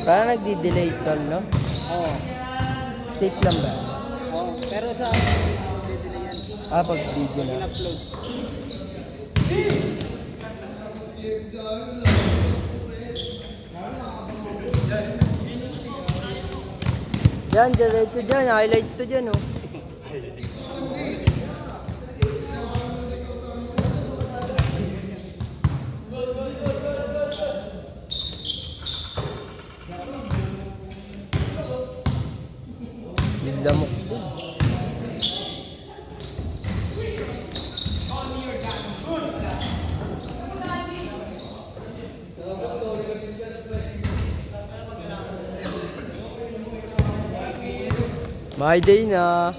Parang nagdi-delay tol, no? Oo. Safe lang ba? Oo. Pero sa pwede na yan. Pag video na. In-upload. Yan, diretso dyan. Highlights to dyan, oh. Yung lamok dun. My day na.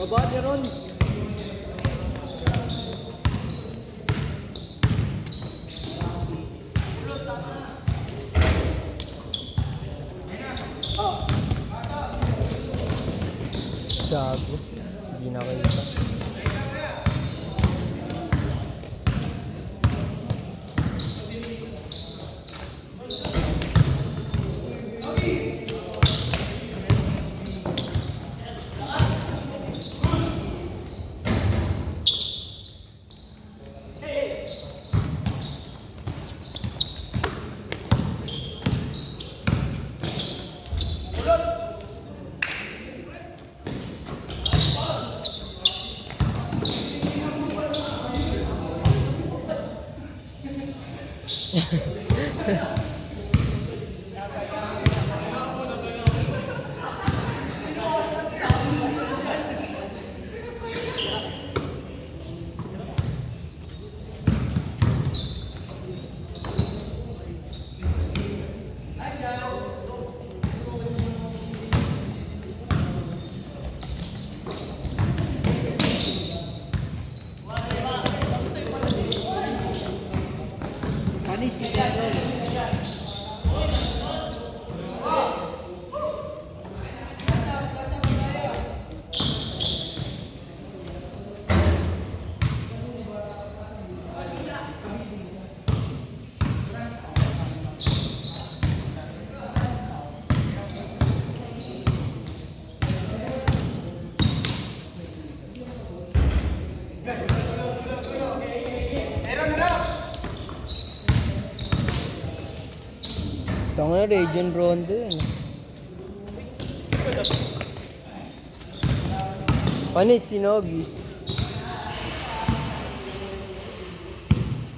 Baba ni Ron. Gago. Hindi na kayo. Panis si Ron. Tanga na, Region Rondo yun. Panis, Sinogi.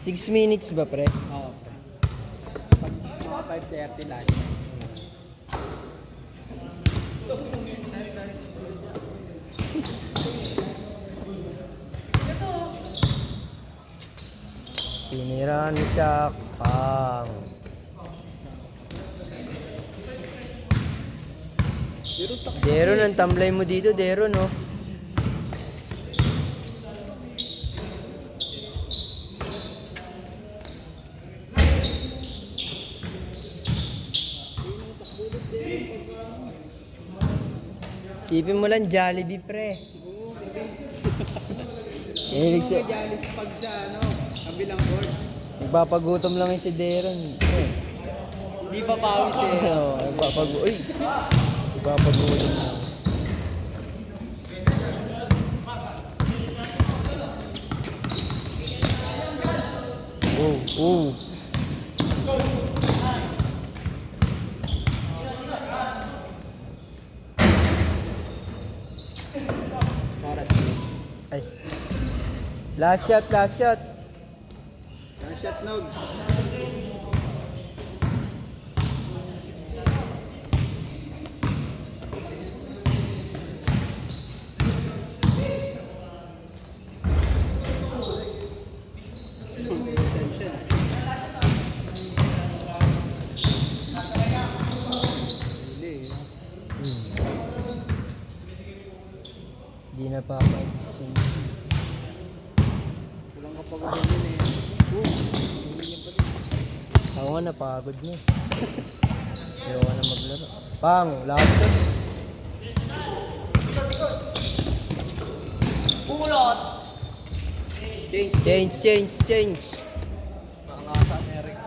6 minutes ba, pre? Oo. Pag mga 5:30 lang. Tinira ni Shaq. Pang. Deron, ang tamlay mo dito, Deron, no? Sipin mo lang, Jollibee, pre. Hilig siya. Jalis pag sa kabilang board. Nagpapagutom lang yung si Deron. Hindi pa pawis eh. Oo, nagpapagutom lang. Oh. Ay. Last shot. Last shot, Nog. Di na pa mag-sim. Kulang kapag yun eh. Ako nga napagod na eh. Ayaw ka na maglaro. Pang, laptop. Change. Nakangasa ni Eric.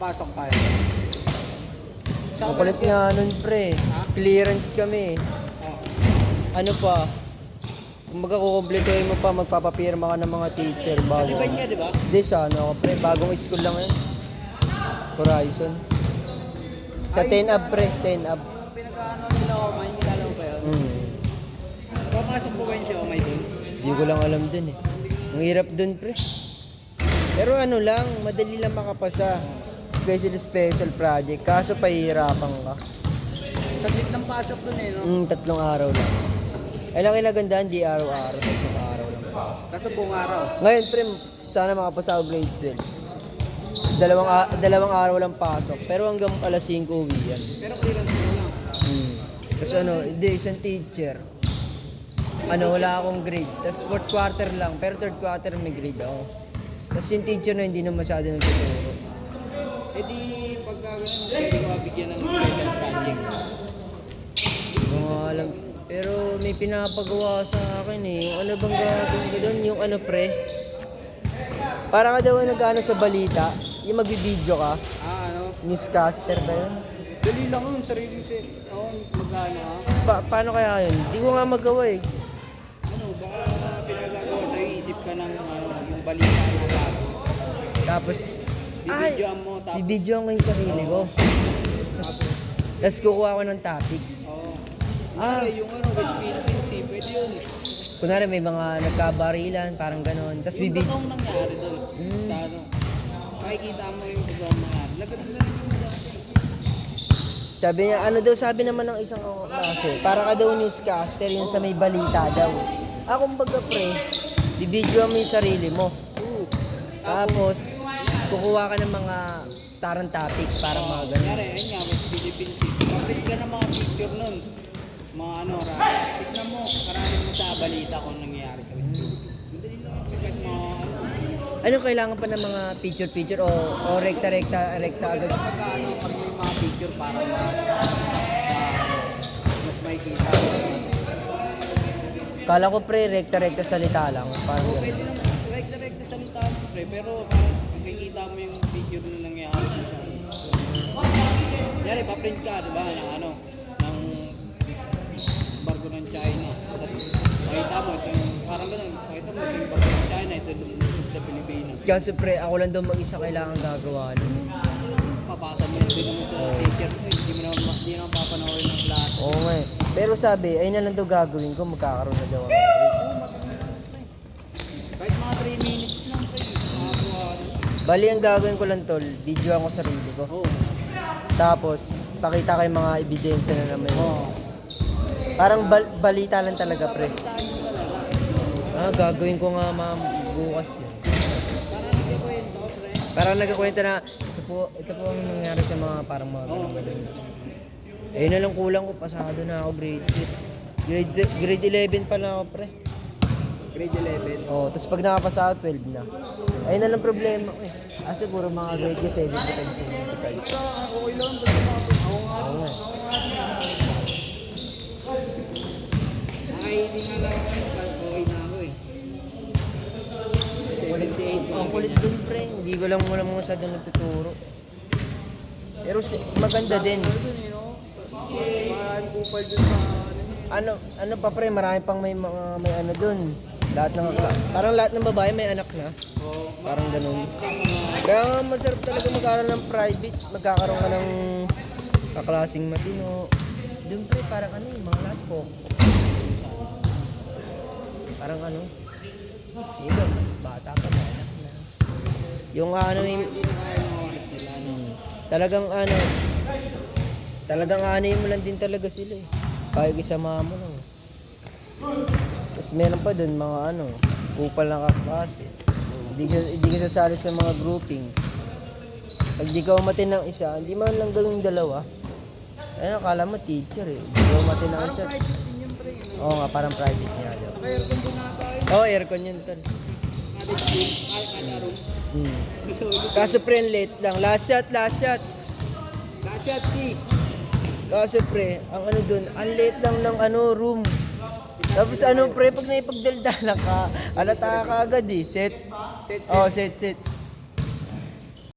Pasok tayo. Makulit nga nun pre. Clearance kami. Oh. Ano pa? Kumbaga kukumpletuhin mo pa, magpapapirma ka ng mga teacher bago. Alibay nga, di ba? Hindi sa ano pre, bagong school lang yun. Horizon. Sa 10 up pre, 10 up. Pinag-ano nila ako, may kilala mo ba yun? Papasok po ba yun si Omay dun? Hindi ko lang alam dun eh. Ang hirap dun pre. Pero ano lang, madali lang makapasa. Special project. Kaso pahihirapan ka. Saglit ng pasok dun eh, no? 3 araw lang. Ay lang kinagandaan, di araw-araw. 3 araw lang pasok. Kaso buong araw. Ngayon pre, sana makapasa ako grade 12. Dalawang araw lang pasok. Pero hanggang alas 5 uwi yan. Pero clearance mo lang. Kasi ano, hindi, isang teacher. Ano, wala akong grade. Tapos 4th quarter lang, pero 3rd quarter may grade ako. Tapos yung teacher na hindi na masyado nagtuturo. Eh di, pagka ganun, pwede ko bigyan ng special project. Hindi ko nga alam. Pero may pinapagawa sa akin eh. Yung ano bang gagawin ko doon? Yung ano pre? Para ka daw nag-ano sa balita. Yung magbibideo ka. Ano? Newscaster ba yun? Dali lang yun, sarili mag-ano ha? Paano kaya yun? Hindi ko nga magawa eh. Ano, baka pinagagawa sa'yo, isip ka ng yung balita na bago. Tapos, Bibidyoan mo, tapos, bibidyoan ko yung sarili ko. Tapos kukuha ko ng topic. oo. Ah. Yung West Philippines Sea, pwede yun. Kunwari may mga nagkabarilan, parang ganon. Tapos Yung bibidyo. totoong nangyari doon. Sa ano, makikita mo yung totoong nangyari. Lagad na rin yung dati. Sabi niya, ano daw sabi naman ng isang klase, para ka daw newscaster, yung sa may balita daw. Kumbaga pre, bibidyo mo yung sarili mo. Tapos, kukuha ka ng mga tarang topic para mga ganun. Nangyari, ayun nga, West Philippines Sea. Kapit ka ng mga picture nun. Mga ano, tignan mo, karamihan mo sa balita kung nangyayari sa West Philippines. Madali lang yung pagkat mga Ano kailangan pa ng mga picture o rekta agad? pagka ano, kami yung mga picture para mas may kita. Kala ko pre, rekta salita lang. Parang Oo, ganun. pwede naman, direct na salita mo, pre, pero parang makikita mo yung picture na nangyayari sa Yari, pa-print ka, diba, ng ano, ng barko ng China. Tapos, makita mo, ito yung, parang ganun, makita mo, ito yung barko ng China, ito yung sa Pilipinas. Kaso pre, ako lang daw mag-isa kailangan gagawa nun. Papasa mo yun din naman sa teacher mo, hindi naman papanoorin ng klase. Oo nga eh. Pero sabi, ayun na lang daw gagawin ko, magkakaroon na daw ako ng grade. Kahit mga 3 minutes lang, pre, makakuha. Bali, ang gagawin ko lang tol, video ako sarili ko. Oo. Tapos, pakita ko yung mga ebidensya na naman. Oo. Parang balita lang talaga, pre. Saan mo talaga? Gagawin ko nga ma'am, bukas yun. Para nagkikwento, pre. Parang nagkakwento na, ito po ang nangyari sa mga parang mga ganun. Ayun na lang kulang ko, pasado na ako grade 8. Grade 11 pa lang ako, pre. Grade 11. Oo, tapos pag nakapasa ako, 12 na. Ayun na lang problema ko eh. Siguro mga grade ko 75, 75. Basta okay lang, basta makapit. Oo nga. Oo nga. Nakahiling nga lang ako ngayon, kahit okay na ako eh. 78 Ang kulit dun, pre. Hindi ko lang muna masyado nagtuturo. Pero maganda din. Maraming kupal dun sa Ano pa pre, marami pang may ano dun. Lahat ng parang lahat ng babae may anak na. Parang ganun. Kaya masarap talaga mag-aaral ng private. Magkakaroon ka ng kaklaseng matino. Doon pre, parang ano yung mga lahat po. Parang ano, iba, bata pa na, anak na. Yung ano yung, Hindi na kaya mga oras nila, ano. talagang ano mo lang din talaga sila eh. Kaya isama mo lang. Tapos meron pa doon mga ano, kupal ng kaklase. Hindi ka sasali sa mga groupings. Pag di ka umatin ng isa, hindi man lang gawing dalawa. Ano, akala mo teacher eh. Hindi ka umatin ng isa. Oo nga, parang private niya daw. Aircon din na tayo. Oo, aircon yun tol. Kada room. Hmm. Kaso pre, ang late lang. Last shot. Kasyat si. Kaso pre, ang ano dun, ang late lang ng ano, room. Tapos ano pre, pag naipagdaldala ka, alata ka agad eh. Set. Set. Oh, set.